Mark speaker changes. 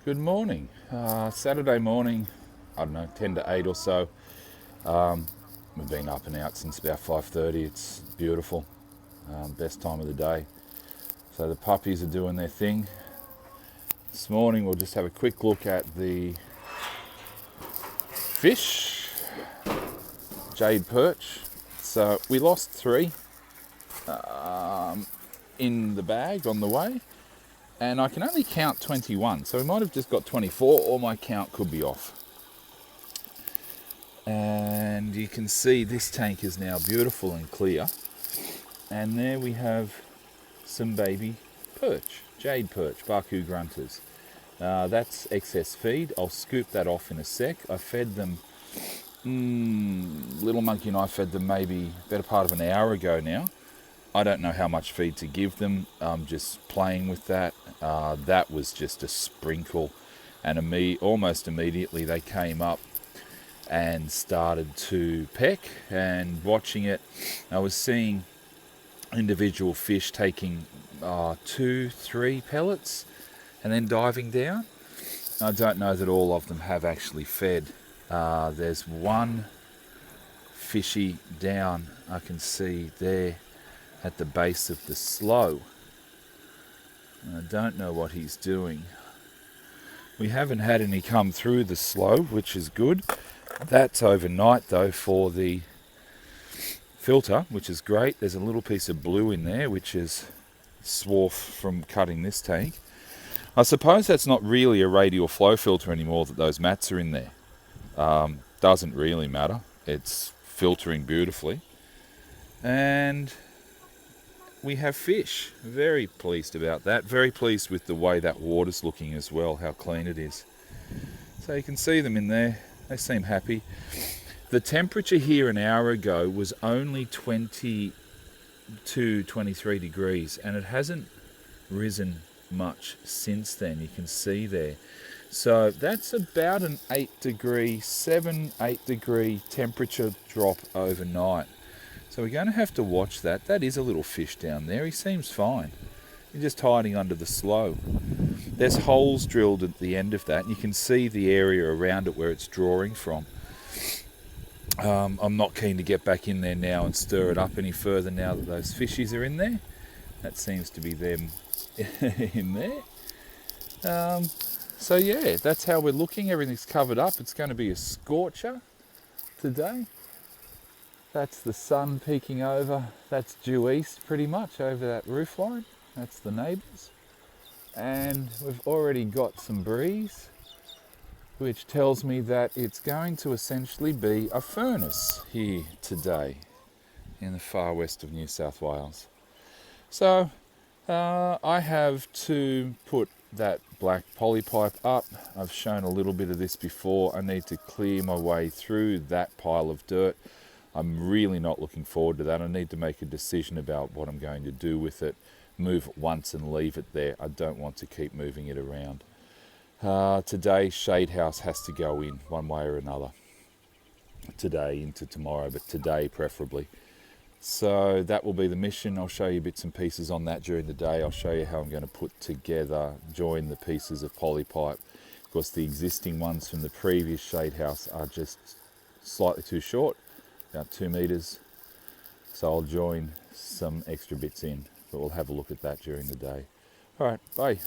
Speaker 1: Good morning. Saturday morning, I don't know, 10 to 8 or so. We've been up and out since about 5:30. It's beautiful. Best time of the day. So the puppies are doing their thing. This morning we'll just have a quick look at the fish, Jade perch. So we lost 3 in the bag on the way. And I can only count 21, so we might have just got 24, or my count could be off. And you can see this tank is now beautiful and clear. And there we have some baby perch, Jade perch, Baku grunters. That's excess feed. I'll scoop that off in a sec. I fed them, Little Monkey and I fed them maybe better part of an hour ago now. I don't know how much feed to give them. I'm just playing with that. That was just a sprinkle, and almost immediately they came up and started to peck. And watching it, I was seeing individual fish taking 2-3 pellets and then diving down. I don't know that all of them have actually fed. There's one fishy down I can see there at the base of the slough. I don't know what he's doing. We haven't had any come through the slough, which is good. That's overnight though for the filter, which is great. There's a little piece of blue in there, which is swarf from cutting this tank. I suppose that's not really a radial flow filter anymore that those mats are in there. Doesn't really matter. It's filtering beautifully. And we have fish. Very pleased about that. Very pleased with the way that water's looking as well, how clean it is. So you can see them in there. They seem happy. The temperature here an hour ago was only 22, 23 degrees, and it hasn't risen much since then. You can see there. So that's about an 8 degree temperature drop overnight. So we're going to have to watch that. That is a little fish down there. He seems fine. He's just hiding under the slough. There's holes drilled at the end of that, and you can see the area around it where it's drawing from. I'm not keen to get back in there now and stir it up any further now that those fishies are in there. That seems to be them in there. So yeah, that's how we're looking. Everything's covered up. It's going to be a scorcher today. That's the sun peeking over. That's due east pretty much over that roof line. That's the neighbours. And we've already got some breeze, which tells me that it's going to essentially be a furnace here today in the far west of New South Wales. So I have to put that black polypipe up. I've shown a little bit of this before. I need to clear my way through that pile of dirt. I'm really not looking forward to that. I need to make a decision about what I'm going to do with it. Move it once and leave it there. I don't want to keep moving it around. Today, shade house has to go in one way or another. Today into tomorrow, but today preferably. So that will be the mission. I'll show you bits and pieces on that during the day. I'll show you how I'm going to put together, join the pieces of polypipe. Of course, the existing ones from the previous shade house are just slightly too short, about 2 meters. So I'll join some extra bits in, but we'll have a look at that during the day. All right, bye.